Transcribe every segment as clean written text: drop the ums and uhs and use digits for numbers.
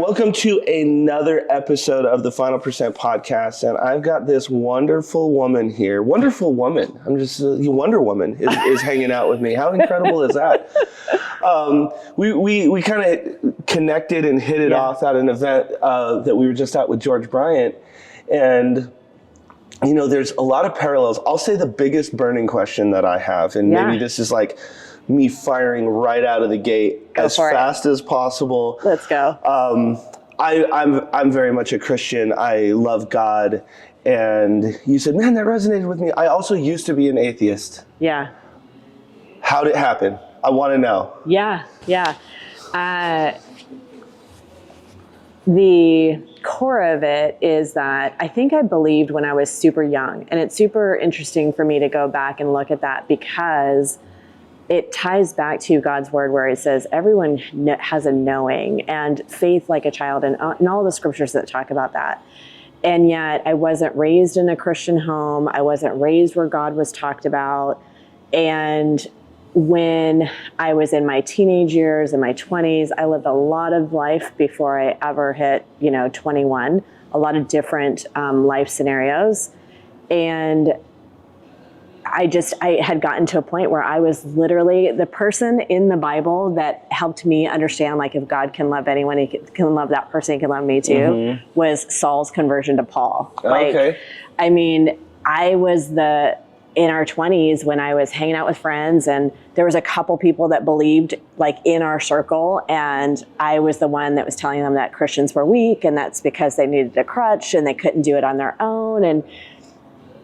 welcome to another episode of the Final Percent Podcast, and I've got this wonderful woman here. Wonderful woman. I'm just Wonder Woman is hanging out with me. How incredible is that? We kind of connected and hit it off at an event that we were just at with George Bryant, and you know, there's a lot of parallels. I'll say the biggest burning question that I have, and maybe this is like me firing right out of the gate as fast as possible. Let's go. I'm very much a Christian. I love God. And you said, man, that resonated with me. I also used to be an atheist. Yeah. How did it happen? I want to know. Yeah. The core of it is that I think I believed when I was super young. And it's super interesting for me to go back and look at that because it ties back to God's word where it says everyone has a knowing, and faith like a child, and all the scriptures that talk about that. And yet I wasn't raised in a Christian home. I wasn't raised where God was talked about. And when I was in my teenage years, in my 20s, I lived a lot of life before I ever hit, 21, a lot of different life scenarios. And I had gotten to a point where I was literally the person in the Bible that helped me understand, like, if God can love anyone, he can love that person, he can love me too, was Saul's conversion to Paul. Okay. I mean, I was in our 20s when I was hanging out with friends, and there was a couple people that believed, like, in our circle, and I was the one that was telling them that Christians were weak, and that's because they needed a crutch and they couldn't do it on their own. And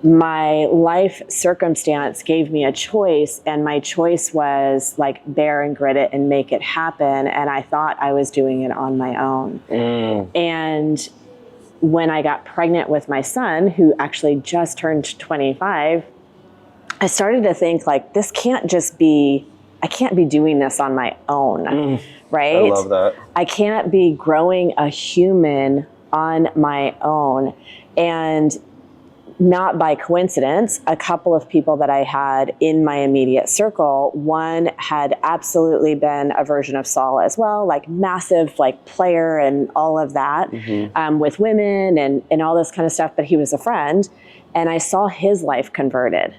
my life circumstance gave me a choice, and my choice was like bear and grit it and make it happen. And I thought I was doing it on my own. And when I got pregnant with my son, who actually just turned 25, I started to think, like, this can't just be, I can't be doing this on my own, right? I love that. I can't be growing a human on my own. And not by coincidence, a couple of people that I had in my immediate circle, one had absolutely been a version of Saul as well, like massive, like, player and all of that, with women and all this kind of stuff, but he was a friend. And I saw his life converted.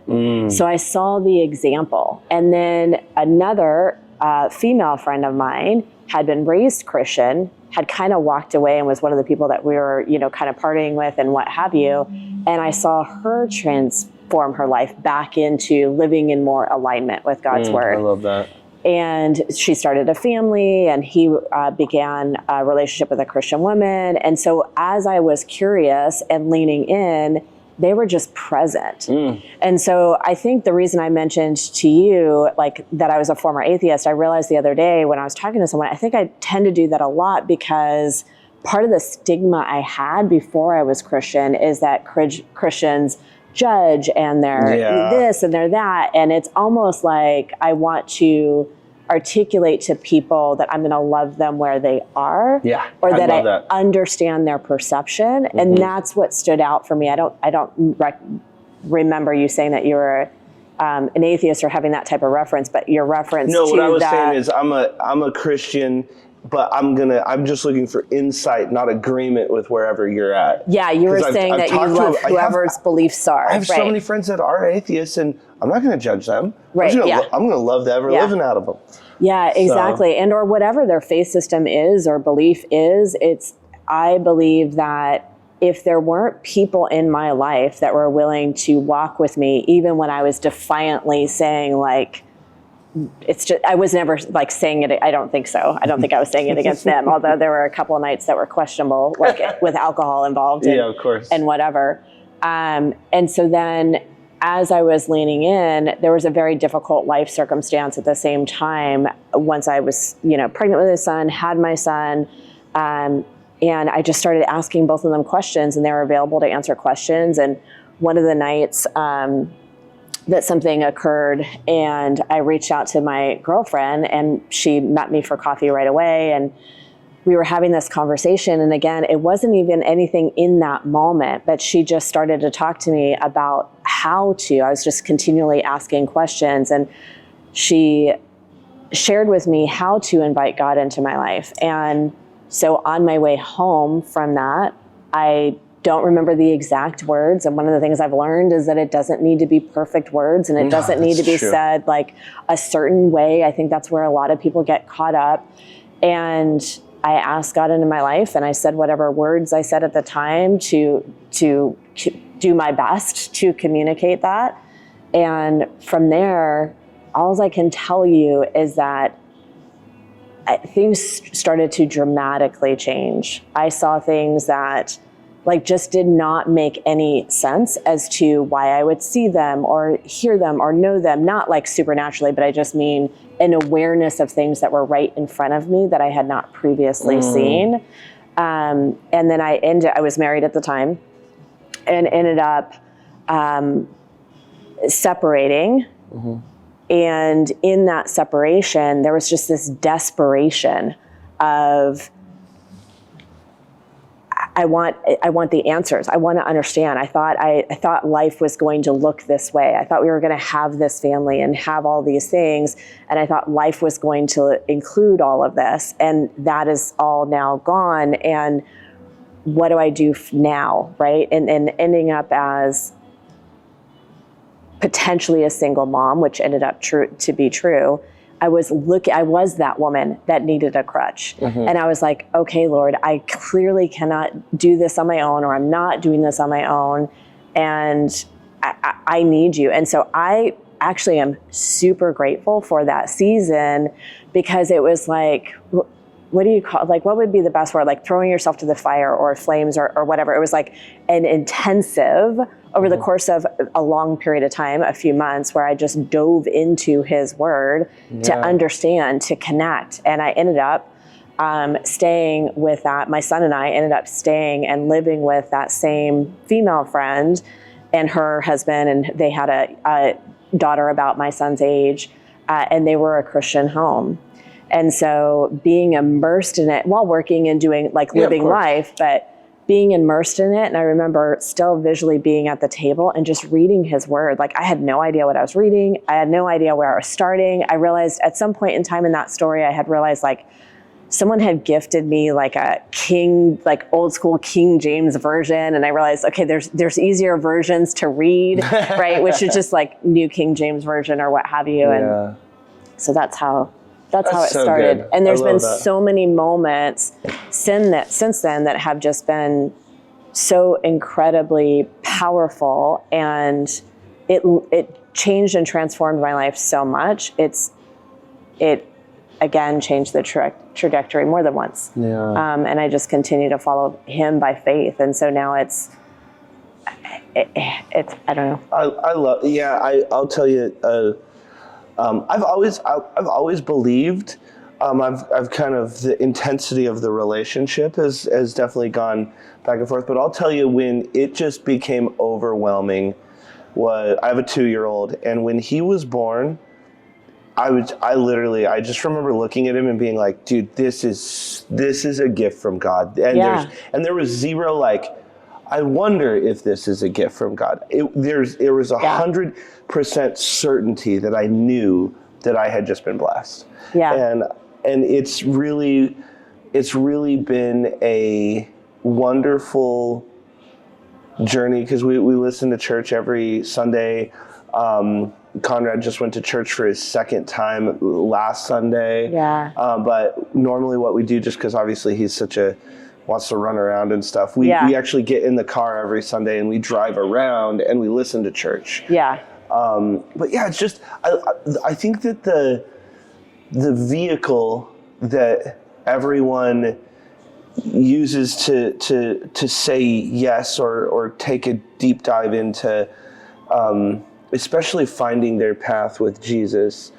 So I saw the example. And then another female friend of mine had been raised Christian, had kind of walked away and was one of the people that we were, kind of partying with and what have you. And I saw her transform her life back into living in more alignment with God's word. I love that. And she started a family, and he began a relationship with a Christian woman. And so as I was curious and leaning in, they were just present. And so I think the reason I mentioned to you, like, that I was a former atheist, I realized the other day when I was talking to someone, I think I tend to do that a lot because part of the stigma I had before I was Christian is that Christians judge, and they're this and they're that. And it's almost like I want to articulate to people that I'm going to love them where they are, or that I understand their perception. And that's what stood out for me. I don't remember you saying that you were an atheist or having that type of reference, but your reference to what I was that, saying is I'm a Christian, but I'm just looking for insight, not agreement with wherever you're at. Yeah, you were saying that you love whoever's beliefs are. I have so many friends that are atheists, and I'm not going to judge them. Right. I'm going to love the ever living out of them. Yeah, exactly. And or whatever their faith system is or belief is, I believe that if there weren't people in my life that were willing to walk with me, even when I was defiantly saying, like, it's just, I was never, like, saying it. I don't think so. I don't think I was saying it against them, although there were a couple of nights that were questionable, like with alcohol involved and, of course. And whatever. And so then as I was leaning in, there was a very difficult life circumstance at the same time. Once I was, pregnant with a son, had my son, and I just started asking both of them questions, and they were available to answer questions. And one of the nights that something occurred, and I reached out to my girlfriend, and she met me for coffee right away, and we were having this conversation. And again, it wasn't even anything in that moment, but she just started to talk to me about I was just continually asking questions, and she shared with me how to invite God into my life. And so on my way home from that, I don't remember the exact words. And one of the things I've learned is that it doesn't need to be perfect words, and it doesn't need to be said like a certain way. I think that's where a lot of people get caught up. And I asked God into my life, and I said whatever words I said at the time to do my best to communicate that. And from there, all I can tell you is that things started to dramatically change. I saw things that like just did not make any sense as to why I would see them or hear them or know them, not like supernaturally, but I just mean an awareness of things that were right in front of me that I had not previously seen. And then I was married at the time and ended up separating. And in that separation, there was just this desperation of, I want the answers. I want to understand. I thought life was going to look this way. I thought we were going to have this family and have all these things. And I thought life was going to include all of this. And that is all now gone. And what do I do now, right? And ending up as potentially a single mom, which ended up to be true. I was that woman that needed a crutch. And I was like, okay, Lord, I clearly cannot do this on my own, or I'm not doing this on my own. And I need you. And so I actually am super grateful for that season, because it was like, what do you call, like, what would be the best word? Like throwing yourself to the fire or flames or whatever. It was like an intensive over the course of a long period of time, a few months, where I just dove into his word to understand, to connect. And I ended up staying with that. My son and I ended up staying and living with that same female friend and her husband. And they had a daughter about my son's age, and they were a Christian home. And so being immersed in it while working and doing like living life, but being immersed in it. And I remember still visually being at the table and just reading his word. Like I had no idea what I was reading. I had no idea where I was starting. I realized at some point in time in that story, I had realized like someone had gifted me like a King, like old school King James version. And I realized, okay, there's easier versions to read, right? Which is just like New King James Version or what have you. And so that's how it so started. good. And there's been so many moments since then that have just been so incredibly powerful, and it changed and transformed my life so much. It again changed the trajectory more than once. And I just continue to follow him by faith. And so now it's I don't know. I love. I'll tell you. I've always believed. I've kind of, the intensity of the relationship has definitely gone back and forth. But I'll tell you, when it just became overwhelming, I have a 2-year-old, and when he was born, I just remember looking at him and being like, dude, this is a gift from God. And there was zero like, I wonder if this is a gift from God. There was 100% certainty that I knew that I had just been blessed. And it's really been a wonderful journey, because we listen to church every Sunday. Conrad just went to church for his second time last Sunday. But normally what we do, just because obviously he's wants to run around and stuff, we actually get in the car every Sunday and we drive around and we listen to church. But it's just, I think that the vehicle that everyone uses to say yes or take a deep dive into, especially finding their path with Jesus,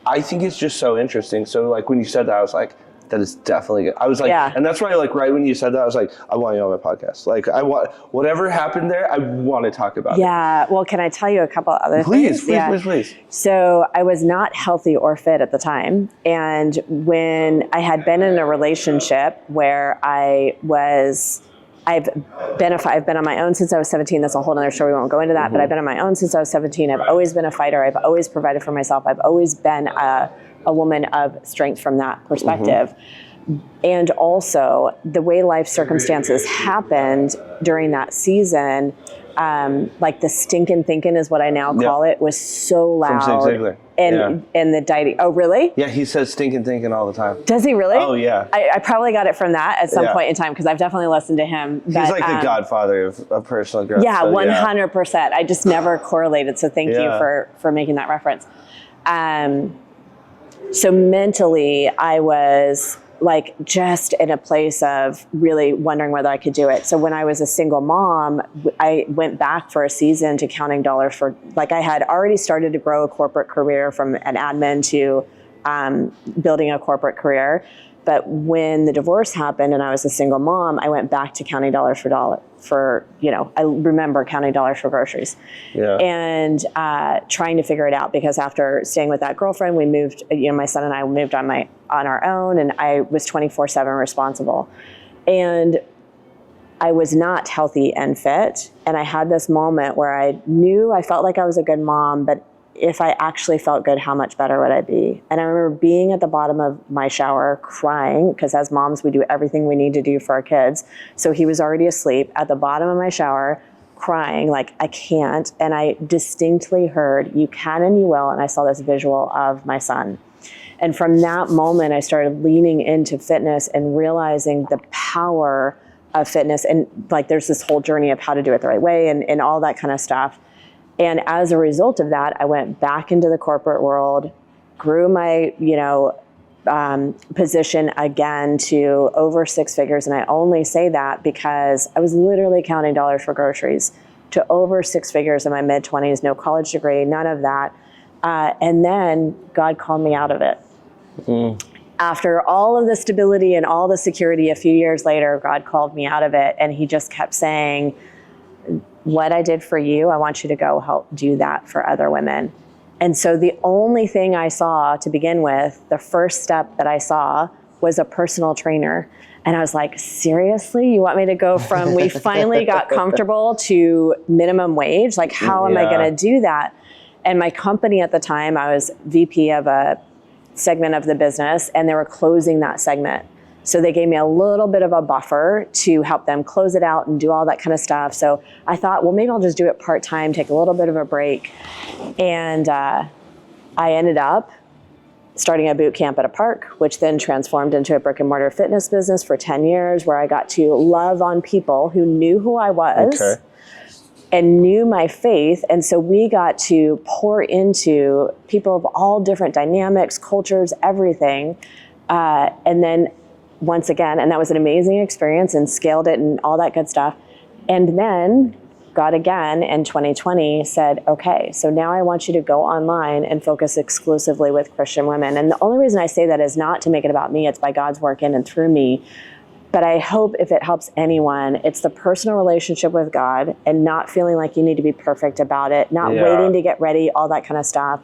I think it's just so interesting. So like when you said that, I was like, that is definitely good. I was like, and that's why, like, right when you said that, I was like, I want you on my podcast. Like, I want, whatever happened there, I want to talk about it. Well, can I tell you a couple other things? Please. So I was not healthy or fit at the time. And when I had been in a relationship where I've been on my own since I was 17. That's a whole other story. We won't go into that, but I've been on my own since I was 17. I've always been a fighter. I've always provided for myself. I've always been a woman of strength from that perspective. And also the way life circumstances happened during that season, like the stinking thinking is what I now call it, was so loud. From Zig Ziglar. And the dieting. Oh, really? Yeah, he says stinking thinking all the time. Does he really? Oh, yeah. I probably got it from that at some point in time, because I've definitely listened to him. He's like the godfather of personal growth. Yeah, 100%. I just never correlated. So thank you for making that reference. So mentally, I was like just in a place of really wondering whether I could do it. So when I was a single mom, I went back for a season to counting dollars for, like, I had already started to grow a corporate career from an admin to building a corporate career. But when the divorce happened and I was a single mom, I went back to counting dollars for I remember counting dollars for groceries. Yeah. And trying to figure it out, because after staying with that girlfriend, we moved, my son and I moved on our own, and I was 24/7 responsible. And I was not healthy and fit. And I had this moment where I knew I felt like I was a good mom, but if I actually felt good, how much better would I be? And I remember being at the bottom of my shower crying, because as moms, we do everything we need to do for our kids. So he was already asleep at the bottom of my shower, crying like, I can't. And I distinctly heard, you can and you will. And I saw this visual of my son. And from that moment, I started leaning into fitness and realizing the power of fitness. And like, there's this whole journey of how to do it the right way and all that kind of stuff. And as a result of that, I went back into the corporate world, grew my, position again to over 6 figures. And I only say that because I was literally counting dollars for groceries, to over 6 figures in my mid-20s, no college degree, none of that. And then God called me out of it. Mm. After all of the stability and all the security, a few years later, God called me out of it. And he just kept saying, what I did for you, I want you to go help do that for other women. And so the only thing I saw to begin with, the first step that I saw, was a personal trainer. And I was like, seriously? You want me to go from, we finally got comfortable, to minimum wage? Like, how am I going to do that? And my company at the time, I was VP of a segment of the business, and they were closing that segment. So they gave me a little bit of a buffer to help them close it out and do all that kind of stuff. So I thought, well, maybe I'll just do it part-time, take a little bit of a break. And I ended up starting a boot camp at a park, which then transformed into a brick and mortar fitness business for 10 years, where I got to love on people who knew who I was and knew my faith. And so we got to pour into people of all different dynamics, cultures, everything. And then once again, and that was an amazing experience, and scaled it and all that good stuff. And then God again in 2020 said, okay, so now I want you to go online and focus exclusively with Christian women. And the only reason I say that is not to make it about me. It's by God's work in and through me. But I hope if it helps anyone, it's the personal relationship with God, and not feeling like you need to be perfect about it, not waiting to get ready, all that kind of stuff.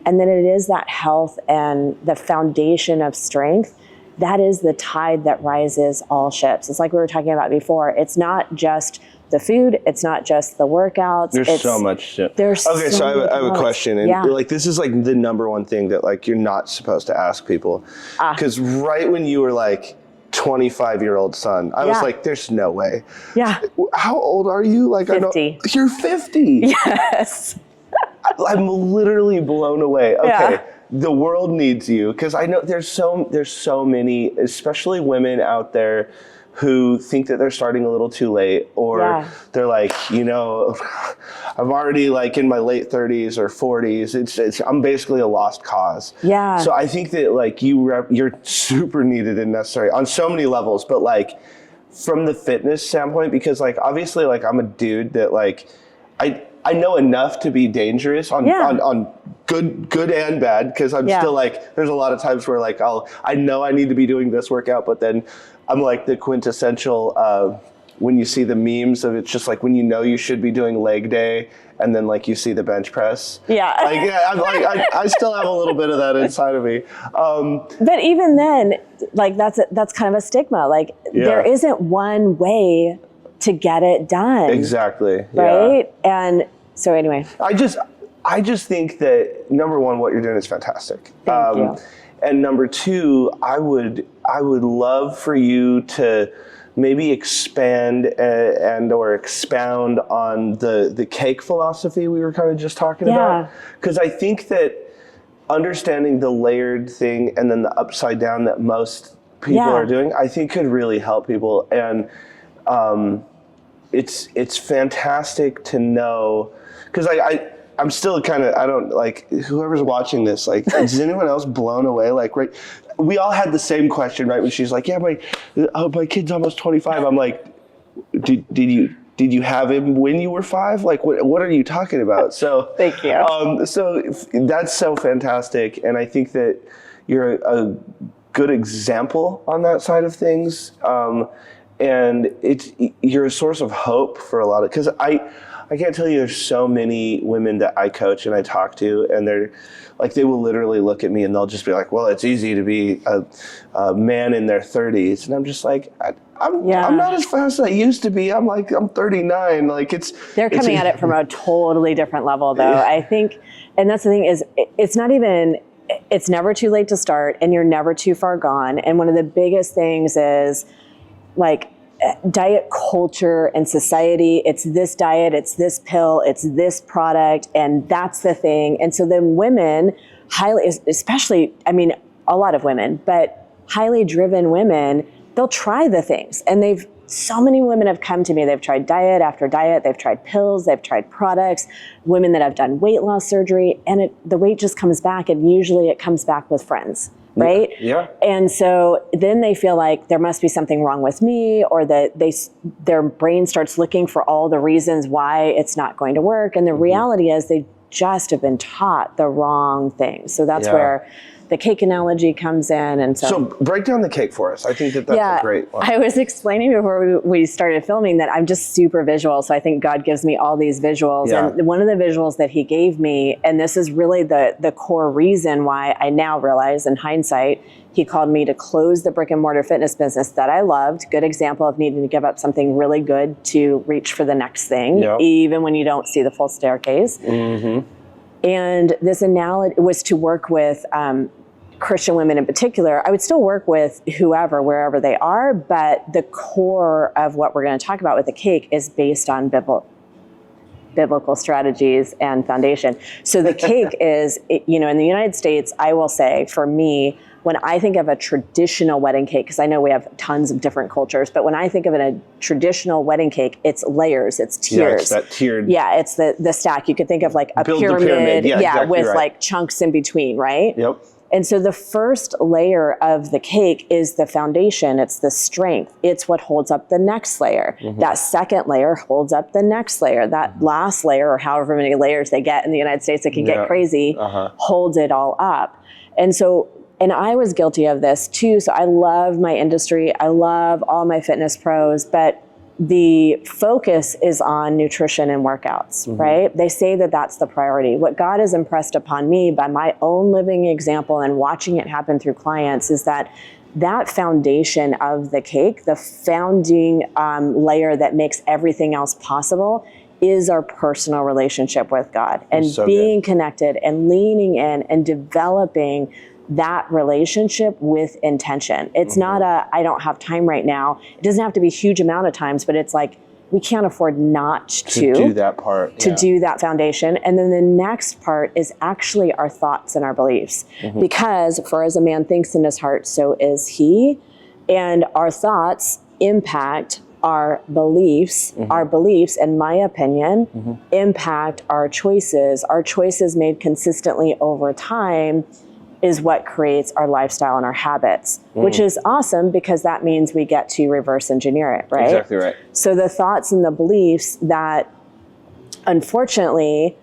And then it is that health and the foundation of strength. That is the tide that rises all ships. It's like we were talking about before. It's not just the food. It's not just the workouts. There's so much shit. So I have a question. And like, this is like the number one thing that like you're not supposed to ask people. Because right when you were like 25-year-old son, I was like, there's no way. Yeah. How old are you? Like, 50. I know, you're 50. Yes. I'm literally blown away. Okay. Yeah. The world needs you, because I know there's so many, especially women out there, who think that they're starting a little too late, or they're like, I'm already like in my late 30s or 40s. I'm basically a lost cause. Yeah. So I think that like you're super needed and necessary on so many levels, but like from the fitness standpoint, because like obviously like I'm a dude that like I know enough to be dangerous on good and bad, because I'm still like, there's a lot of times where like I know I need to be doing this workout, but then I'm like the quintessential when you see the memes of, it's just like when you should be doing leg day, and then like you see the bench press. Yeah. I still have a little bit of that inside of me. But even then, like that's kind of a stigma. Like there isn't one way to get it done. Exactly. Right. Yeah. And so anyway, I just think that number one, what you're doing is fantastic. Thank you. And number two, I would I would love for you to maybe expand and or expound on the cake philosophy we were kind of just talking about. Because I think that understanding the layered thing and then the upside down that most people are doing, I think could really help people. And it's fantastic to know, because I'm still kind of, I don't, like, whoever's watching this, like, is anyone else blown away? Like, right, we all had the same question, right? When she's like, yeah, my kid's almost 25. I'm like, did you have him when you were 5? Like, what are you talking about? So thank you. So that's so fantastic. And I think that you're a good example on that side of things. And you're a source of hope for a lot of, because I can't tell you, there's so many women that I coach and I talk to, and they're like, they will literally look at me and they'll just be like, well, it's easy to be a man in their 30s. And I'm just like, I'm not as fast as I used to be. I'm 39. Like, they're coming at it from a totally different level, though. I think, and that's the thing, is it's never too late to start, and you're never too far gone. And one of the biggest things is, like, diet culture and society. It's this diet, it's this pill, it's this product, and that's the thing. And so then women, especially, I mean, a lot of women, but highly driven women, they'll try the things. And so many women have come to me, they've tried diet after diet, they've tried pills, they've tried products, women that have done weight loss surgery, and the weight just comes back, and usually it comes back with friends. Right? Yeah. And so then they feel like there must be something wrong with me, or that their brain starts looking for all the reasons why it's not going to work. And the reality is they just have been taught the wrong thing. So that's where the cake analogy comes in. And so break down the cake for us. I think that's a great one. I was explaining before we started filming that I'm just super visual. So I think God gives me all these visuals. Yeah. And one of the visuals that he gave me, and this is really the core reason why I now realize in hindsight, he called me to close the brick and mortar fitness business that I loved. Good example of needing to give up something really good to reach for the next thing, even when you don't see the full staircase. Mm-hmm. And this analogy was to work with Christian women in particular. I would still work with whoever, wherever they are, but the core of what we're going to talk about with the cake is based on biblical strategies and foundation. So the cake is, in the United States, I will say, for me, when I think of a traditional wedding cake, because I know we have tons of different cultures, but when I think of a traditional wedding cake, it's layers, it's tiers. Yeah, it's that tiered. Yeah, it's the stack. You could think of like a pyramid. Yeah, exactly with like chunks in between, right? Yep. And so the first layer of the cake is the foundation. It's the strength. It's what holds up the next layer. Mm-hmm. That second layer holds up the next layer. That last layer, or however many layers they get in the United States, it can get crazy, holds it all up. And I was guilty of this too. So I love my industry. I love all my fitness pros, but the focus is on nutrition and workouts, right? They say that that's the priority. What God has impressed upon me by my own living example and watching it happen through clients is that foundation of the cake, the founding layer that makes everything else possible, is our personal relationship with God, and being connected and leaning in and developing that relationship with intention. It's not I don't have time right now. It doesn't have to be a huge amount of times, but it's like, we can't afford not to do that part, to do that foundation. And then the next part is actually our thoughts and our beliefs. Because for as a man thinks in his heart, so is he. And our thoughts impact our beliefs. Our beliefs, in my opinion, impact our choices. Our choices made consistently over time is what creates our lifestyle and our habits, which is awesome, because that means we get to reverse engineer it, right? Exactly right. So the thoughts and the beliefs that, unfortunately,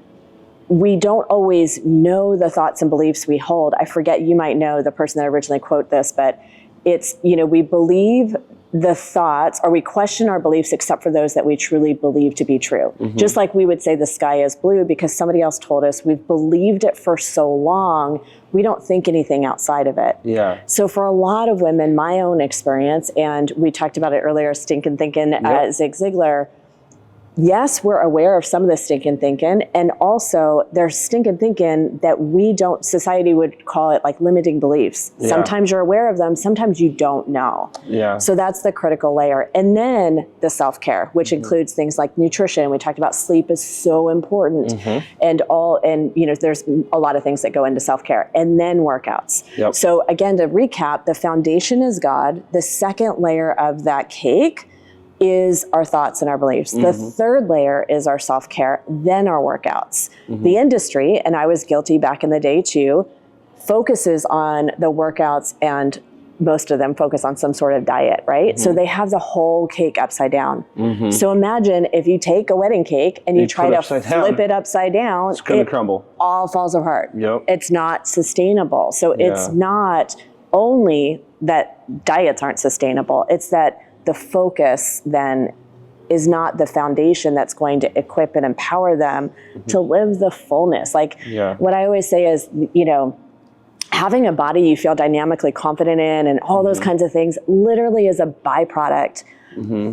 we don't always know the thoughts and beliefs we hold. I forget, you might know the person that originally quote this, but it's, we believe the thoughts, or we question our beliefs except for those that we truly believe to be true. Just like we would say the sky is blue because somebody else told us. We've believed it for so long, we don't think anything outside of it. Yeah. So for a lot of women, my own experience, and we talked about it earlier, Stinkin' Thinkin', Zig Ziglar, yes, we're aware of some of the stinking thinking, and also there's stinking thinking that we don't, society would call it like limiting beliefs. Yeah. Sometimes you're aware of them, sometimes you don't know. Yeah. So that's the critical layer. And then the self-care, which includes things like nutrition. We talked about sleep is so important, and there's a lot of things that go into self-care, and then workouts. Yep. So again, to recap, the foundation is God. The second layer of that cake is our thoughts and our beliefs. The third layer is our self-care, then our workouts. The industry, and I was guilty back in the day too, focuses on the workouts, and most of them focus on some sort of diet, right? So they have the whole cake upside down. So imagine if you take a wedding cake and you try to flip it upside down, it's going to crumble. All falls apart. Yep. It's not sustainable. So it's not only that diets aren't sustainable, it's that the focus then is not the foundation that's going to equip and empower them to live the fullness. Like what I always say is, having a body you feel dynamically confident in and all those kinds of things literally is a byproduct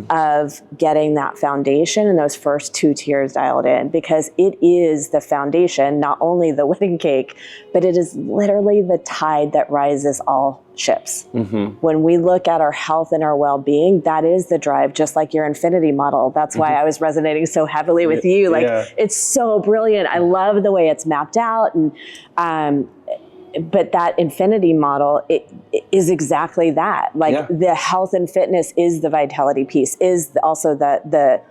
of getting that foundation and those first 2 tiers dialed in, because it is the foundation, not only the wedding cake, but it is literally the tide that rises all ships. When we look at our health and our well-being, that is the drive, just like your infinity model. That's why I was resonating so heavily with you. Like, it's so brilliant. I love the way it's mapped out. And, but that infinity model, it is exactly that. Like the health and fitness is the vitality piece, is also the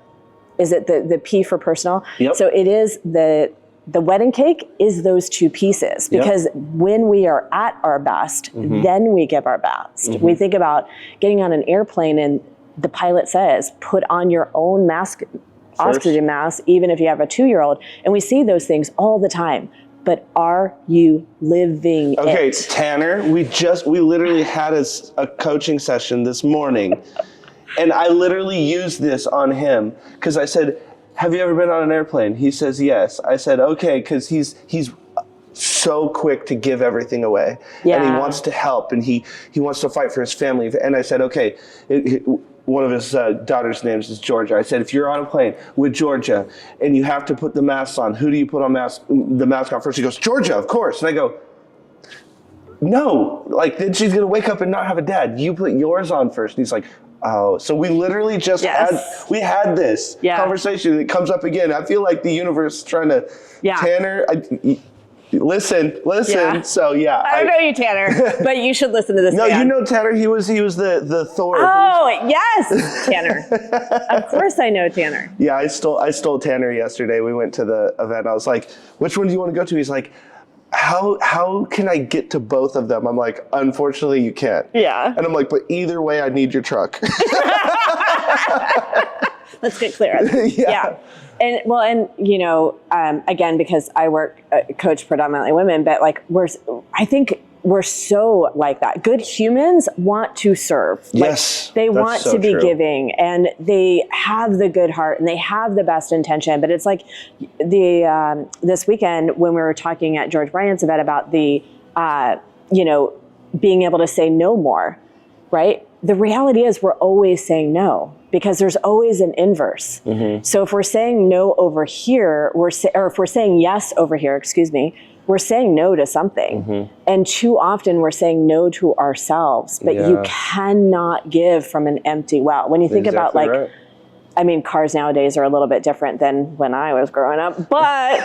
P for personal. So it is the wedding cake is those 2 pieces, because when we are at our best, then we give our best. We think about getting on an airplane and the pilot says, put on your own mask, oxygen mask, even if you have a 2-year-old. And we see those things all the time. But are you living it? Okay, Tanner, we literally had a coaching session this morning, and I literally used this on him, because I said, have you ever been on an airplane? He says, yes. I said, okay, because he's so quick to give everything away, and he wants to help, and he wants to fight for his family. And I said, okay, one of his daughter's names is Georgia. I said, if you're on a plane with Georgia and you have to put the mask on, who do you put the mask on first? He goes, Georgia, of course. And I go, no, like then she's gonna wake up and not have a dad. You put yours on first. And he's like, oh. So we literally just had this conversation. It comes up again. I feel like the universe is trying to, Tanner, listen. Yeah. So I don't know you, Tanner, but you should listen to this. No, man. You know Tanner. He was the Thor. Oh yes, Tanner. Of course I know Tanner. Yeah, I stole Tanner yesterday. We went to the event. I was like, which one do you want to go to? He's like, how can I get to both of them? I'm like, unfortunately you can't. Yeah. And I'm like, but either way I need your truck. Let's get clear on that. Yeah. And again, because I coach predominantly women, but like I think we're so like that. Good humans want to serve. Yes. Like, they want to be giving, and they have the good heart and they have the best intention. But it's like this weekend when we were talking at George Bryant's event about the, being able to say no more, right? The reality is we're always saying no, because there's always an inverse. So if we're saying no over here, or if we're saying yes over here, we're saying no to something. And too often we're saying no to ourselves, but you cannot give from an empty well. When you think about I mean, cars nowadays are a little bit different than when I was growing up, but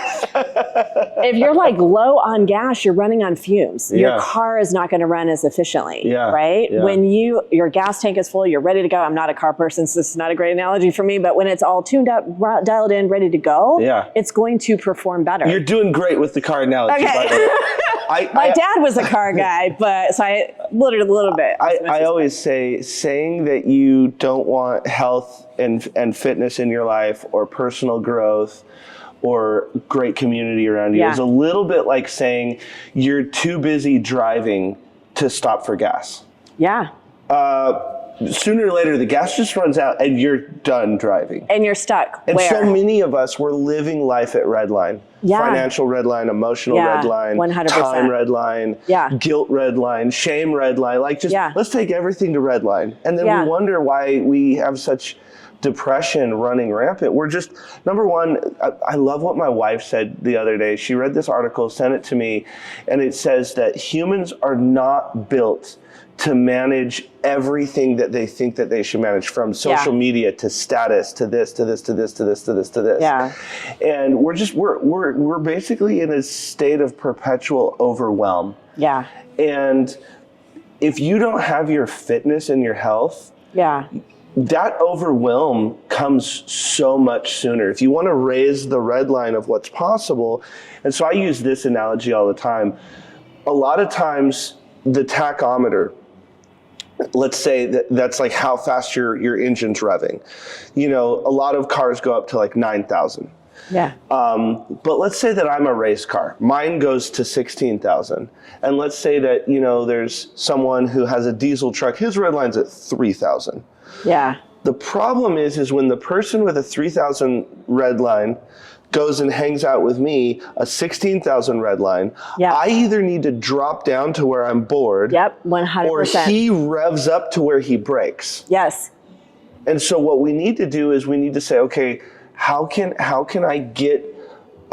if you're like low on gas, you're running on fumes. Your car is not going to run as efficiently, right? When your gas tank is full, you're ready to go. I'm not a car person, so this is not a great analogy for me, but when it's all tuned up, dialed in, ready to go, it's going to perform better. You're doing great with the car analogy, by the way. My dad was a car guy, but so I literally a little bit. I always say, saying that you don't want health and fitness in your life, or personal growth, or great community around you is a little bit like saying you're too busy driving to stop for gas. Sooner or later, the gas just runs out and you're done driving. And you're stuck. And so many of us were living life at red line. Financial red line, emotional red line, 100%. Time red line, guilt red line, shame red line. Like just let's take everything to red line. And then we wonder why we have such depression running rampant. We're just, number one, I love what my wife said the other day. She read this article, sent it to me, and it says that humans are not built to manage everything that they think that they should manage, from social media to status to this, to this, to this, to this, to this, to this. Yeah. And we're basically in a state of perpetual overwhelm. Yeah. And if you don't have your fitness and your health, that overwhelm comes so much sooner. If you want to raise the red line of what's possible, and so I use this analogy all the time. A lot of times the tachometer, let's say that's like how fast your engine's revving. You know, a lot of cars go up to like 9,000. Yeah. But let's say that I'm a race car. Mine goes to 16,000. And let's say that, you know, there's someone who has a diesel truck. His red line's at 3,000. Yeah. The problem is when the person with a 3,000 red line goes and hangs out with me, a 16,000 red line, I either need to drop down to where I'm bored. Yep, 100%. Or he revs up to where he breaks. Yes. And so what we need to do is we need to say, okay, how can I get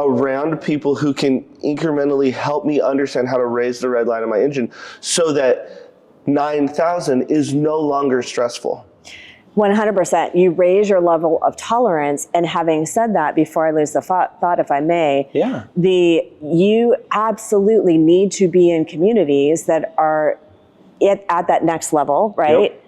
around people who can incrementally help me understand how to raise the red line of my engine so that 9,000 is no longer stressful? 100%. You raise your level of tolerance. And having said that, before I lose the thought, if I may, you absolutely need to be in communities that are at that next level, right? Yep.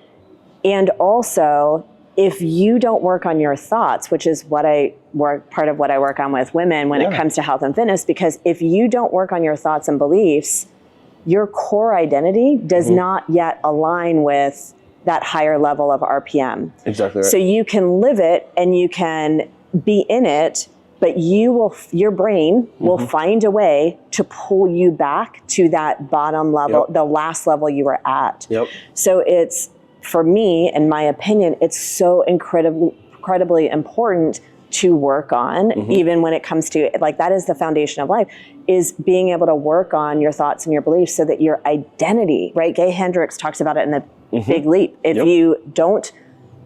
And also, if you don't work on your thoughts, which is part of what I work on with women when it comes to health and fitness, because if you don't work on your thoughts and beliefs, your core identity does not yet align with that higher level of RPM. Exactly right. So you can live it and you can be in it, but your brain will find a way to pull you back to that bottom level, the last level you were at. Yep. So it's, for me, in my opinion, it's so incredibly important to work on, even when it comes to, like, that is the foundation of life, is being able to work on your thoughts and your beliefs so that your identity, right? Gay Hendricks talks about it in the Big Leap. If you don't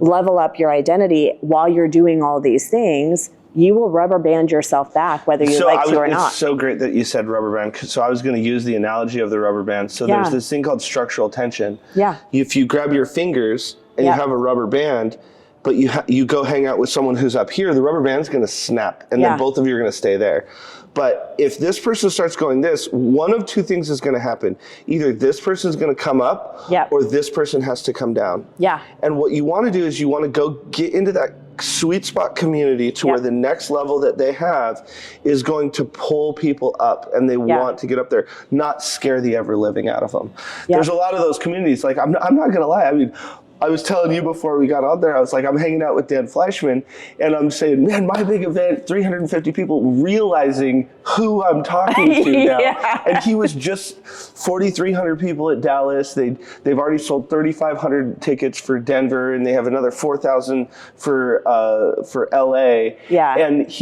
level up your identity while you're doing all these things, you will rubber band yourself back, whether you like to or not. It's so great that you said rubber band. So I was going to use the analogy of the rubber band. So there's this thing called structural tension. Yeah. If you grab your fingers and you have a rubber band, but you go hang out with someone who's up here, the rubber band's going to snap, and then both of you are going to stay there. But if this person starts going this, one of two things is going to happen. Either this person's going to come up, or this person has to come down. Yeah. And what you want to do is you want to go get into that sweet spot community to where the next level that they have is going to pull people up, and they want to get up there, not scare the ever living out of them. There's a lot of those communities. Like, I'm not going to lie. I mean, I was telling you before we got on there, I was like, I'm hanging out with Dan Fleischman, and I'm saying, man, my big event, 350 people, realizing who I'm talking to now. And he was just 4,300 people at Dallas. They've already sold 3,500 tickets for Denver, and they have another 4,000 for LA. Yeah. And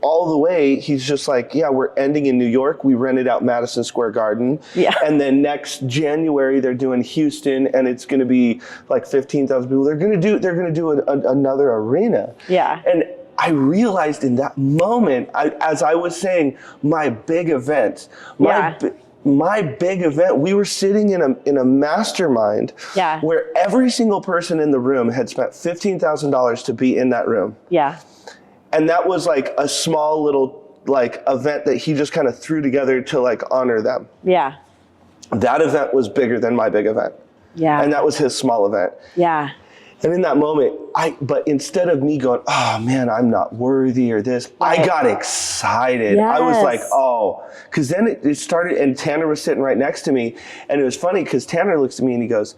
all the way, he's just like, we're ending in New York. We rented out Madison Square Garden. Yeah. And then next January, they're doing Houston, and it's going to be like 15,000 people. They're going to do another arena. Yeah. And I realized in that moment, as I was saying, my big event, my big event, we were sitting in a mastermind where every single person in the room had spent $15,000 to be in that room. Yeah. And that was like a small little event that he just kind of threw together to honor them. Yeah. That event was bigger than my big event. Yeah. And that was his small event. Yeah. And in that moment, but instead of me going, oh man, I'm not worthy or this, I got excited. Yes. I was like, because then it started, and Tanner was sitting right next to me. And it was funny because Tanner looks at me and he goes,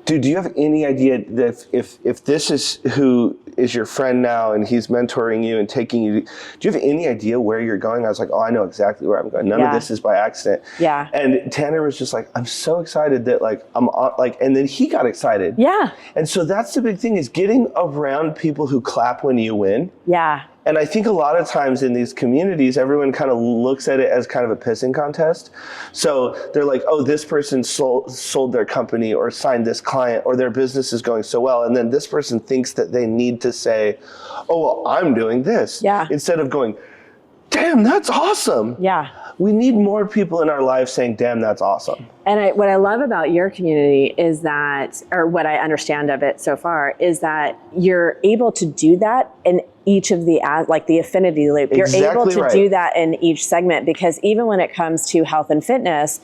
dude, do you have any idea that if this is who is your friend now and he's mentoring you and taking you, do you have any idea where you're going? I was like, I know exactly where I'm going. None of this is by accident. Yeah. And Tanner was just like, I'm so excited that I'm on, and then he got excited. Yeah. And so that's the big thing, is getting around people who clap when you win. Yeah. And I think a lot of times in these communities, everyone kind of looks at it as kind of a pissing contest. So they're like, oh, this person sold their company or signed this client or their business is going so well. And then this person thinks that they need to say, oh, well, I'm doing this. Yeah. Instead of going, damn, that's awesome. Yeah. We need more people in our lives saying, damn, that's awesome. And what I love about your community is that, or what I understand of it so far, is that you're able to do that in each of the, like the affinity loop. You're able to do that in each segment, because even when it comes to health and fitness,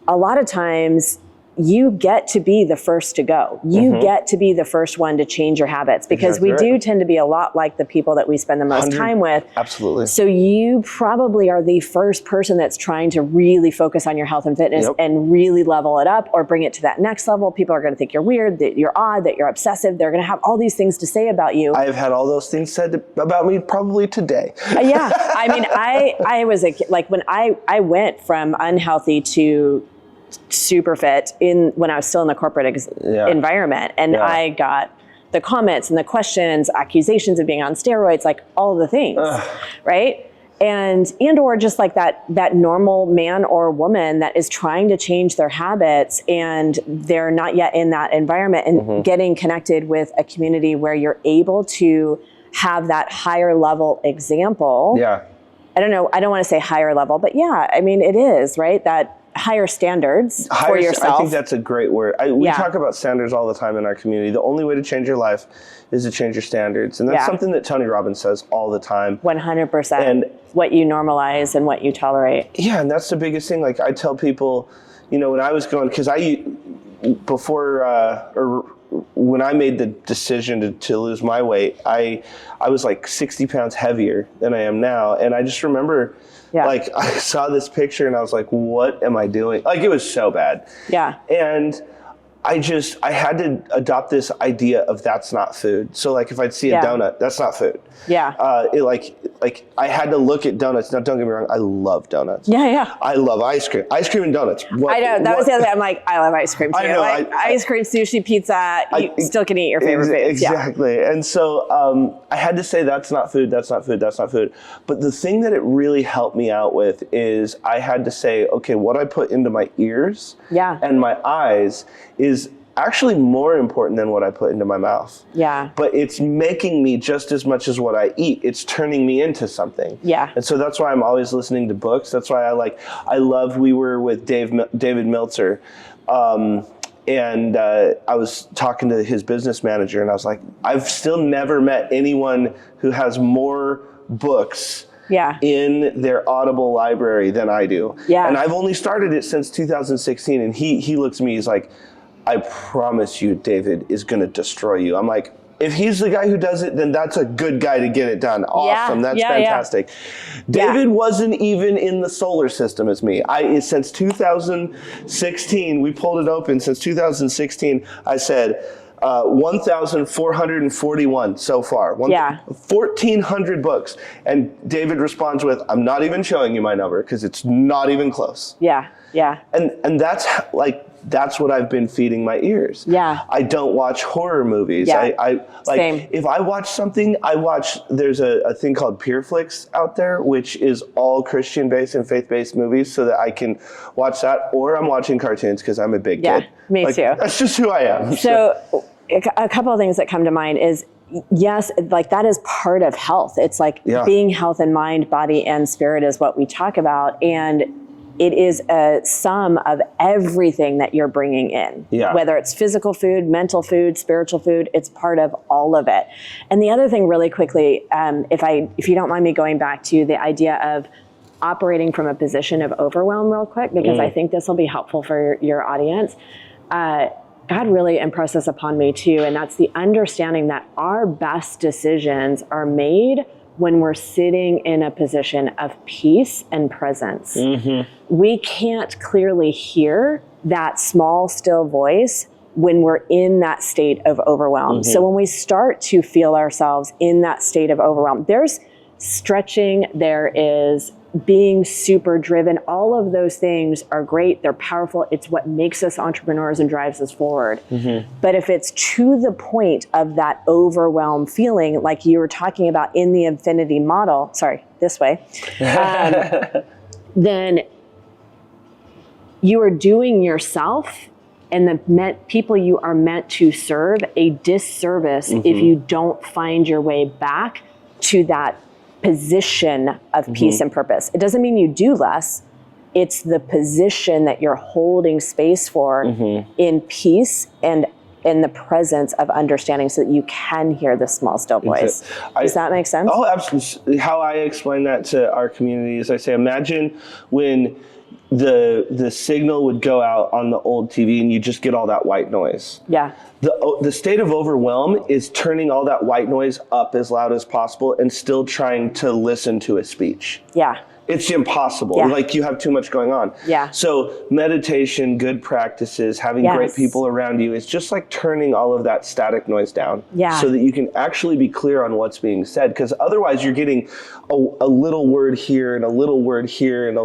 a lot of times you get to be the first to go. You get to be the first one to change your habits, because we do tend to be a lot like the people that we spend the most time with. Absolutely. So you probably are the first person that's trying to really focus on your health and fitness and really level it up or bring it to that next level. People are going to think you're weird, that you're odd, that you're obsessive. They're going to have all these things to say about you. I have had all those things said about me probably today. Yeah. I mean, I was like when I went from unhealthy to super fit when I was still in the corporate environment, and I got the comments and the questions, accusations of being on steroids, like all the things, right? And or just like that normal man or woman that is trying to change their habits and they're not yet in that environment, and getting connected with a community where you're able to have that higher level example. Yeah. I don't know. I don't want to say higher level, but yeah, I mean, it is, right? That higher standards for yourself. I think that's a great word. We talk about standards all the time in our community. The only way to change your life is to change your standards. And that's something that Tony Robbins says all the time. 100%. And what you normalize and what you tolerate. Yeah, and that's the biggest thing. Like I tell people, when I was going, because when I made the decision to lose my weight, I was like 60 pounds heavier than I am now. And I just remember, like, I saw this picture and I was like, what am I doing? Like, it was so bad. Yeah. And I had to adopt this idea of that's not food. So like if I'd see a donut, that's not food. Yeah. I had to look at donuts. Now don't get me wrong, I love donuts. Yeah, yeah. I love ice cream. Ice cream and donuts. I know, that was the other thing. I'm like, I love ice cream too. I know, ice cream, sushi, pizza, you still can eat your favorite foods. Exactly. Yeah. And so I had to say that's not food, that's not food, that's not food. But the thing that it really helped me out with is I had to say, okay, what I put into my ears and my eyes is actually more important than what I put into my mouth. Yeah. But it's making me just as much as what I eat. It's turning me into something. Yeah. And so that's why I'm always listening to books. That's why we were with David Meltzer. And I was talking to his business manager and I was like, I've still never met anyone who has more books in their Audible library than I do. Yeah. And I've only started it since 2016. And he looks at me, he's like, I promise you, David is going to destroy you. I'm like, if he's the guy who does it, then that's a good guy to get it done. Awesome. That's fantastic. David wasn't even in the solar system as me. Since 2016, we pulled it open. Since 2016, I said 1,441 so far. 1,400 books. And David responds with, I'm not even showing you my number because it's not even close. Yeah. Yeah. And that's what I've been feeding my ears. Yeah. I don't watch horror movies. Yeah. Same. If I watch something, there's a thing called PeerFlix out there, which is all Christian-based and faith-based movies so that I can watch that, or I'm watching cartoons because I'm a big kid. Me too. That's just who I am. So a couple of things that come to mind is, yes, like that is part of health. It's like being health in mind, body, and spirit is what we talk about. And it is a sum of everything that you're bringing in, whether it's physical food, mental food, spiritual food, it's part of all of it. And the other thing really quickly, if you don't mind me going back to the idea of operating from a position of overwhelm real quick, because I think this will be helpful for your audience. God really impressed this upon me too. And that's the understanding that our best decisions are made when we're sitting in a position of peace and presence. We can't clearly hear that small, still voice when we're in that state of overwhelm. So when we start to feel ourselves in that state of overwhelm, there's stretching, there is being super driven, all of those things are great. They're powerful. It's what makes us entrepreneurs and drives us forward. But if it's to the point of that overwhelm feeling, like you were talking about in the infinity model, this way, then you are doing yourself and the people you are meant to serve a disservice if you don't find your way back to that position of peace and purpose. It doesn't mean you do less. It's the position that you're holding space for in peace and in the presence of understanding so that you can hear the small, still voice. Does that make sense? Oh, absolutely. How I explain that to our community is I say, imagine when the signal would go out on the old TV and you just get all that white noise. Yeah. The state of overwhelm is turning all that white noise up as loud as possible and still trying to listen to a speech. Yeah. It's impossible. Yeah. Like you have too much going on. Yeah. So meditation, good practices, having great people around you is just like turning all of that static noise down. Yeah. So that you can actually be clear on what's being said. Because otherwise you're getting a little word here and a little word here and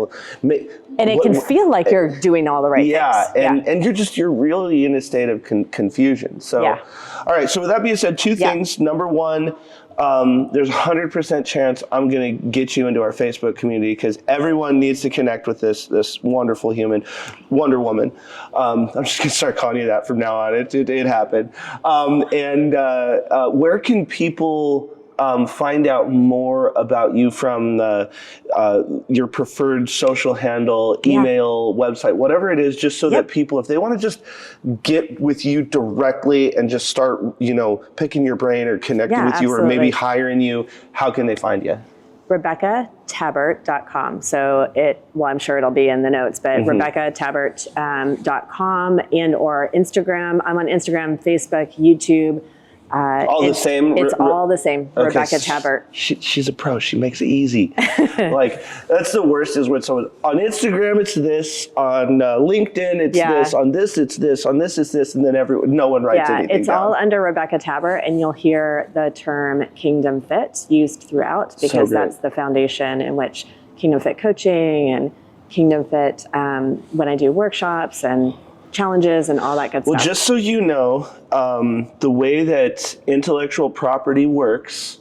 it can feel like you're doing all the right things. And you're really in a state of confusion. So, all right. So with that being said, two things. Number one, there's 100% chance I'm going to get you into our Facebook community because everyone needs to connect with this wonderful human, Wonder Woman. I'm just going to start calling you that from now on. It happened. Where can people find out more about you from your preferred social handle, email, website, whatever it is, just so that people, if they want to just get with you directly and just start, picking your brain or connecting with you or maybe hiring you, how can they find you? RebeccaTabbert.com. So I'm sure it'll be in the notes, but RebeccaTabbert.com and or Instagram. I'm on Instagram, Facebook, YouTube. The same? It's all the same. Okay. Rebecca Tabbert. She's a pro. She makes it easy. Like, that's the worst is when someone, on Instagram it's this, on LinkedIn it's this, on this it's this, on this it's this, and then no one writes anything it's down. all under Rebecca Tabbert, and you'll hear the term Kingdom Fit used throughout because that's the foundation in which Kingdom Fit coaching and Kingdom Fit, when I do workshops and challenges and all that good stuff. Well, just so you know, the way that intellectual property works,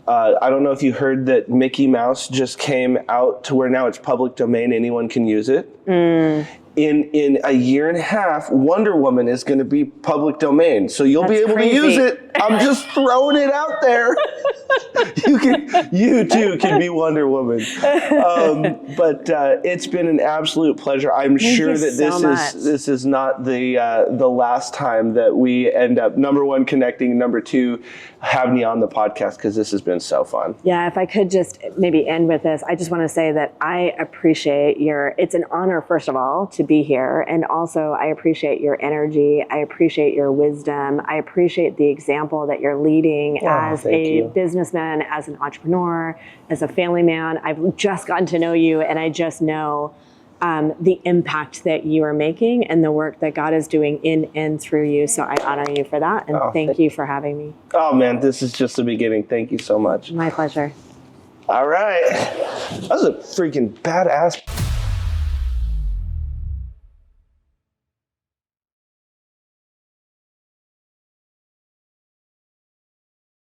I don't know if you heard that Mickey Mouse just came out to where now it's public domain, anyone can use it. In a year and a half, Wonder Woman is going to be public domain, so you'll be able to use it. I'm just throwing it out there. You too can be Wonder Woman. But it's been an absolute pleasure. I'm sure that this is not the last time that we end up, number one, connecting, number two, having you on the podcast, because this has been so fun. Yeah, if I could just maybe end with this, I just want to say that I appreciate it's an honor, first of all, to be here. And also I appreciate your energy. I appreciate your wisdom. I appreciate the example that you're leading as a businessman, as an entrepreneur, as a family man. I've just gotten to know you, and I just know the impact that you are making and the work that God is doing in and through you. So I honor you for that. And thank you for having me. Oh man, this is just the beginning. Thank you so much. My pleasure. All right. That was a freaking badass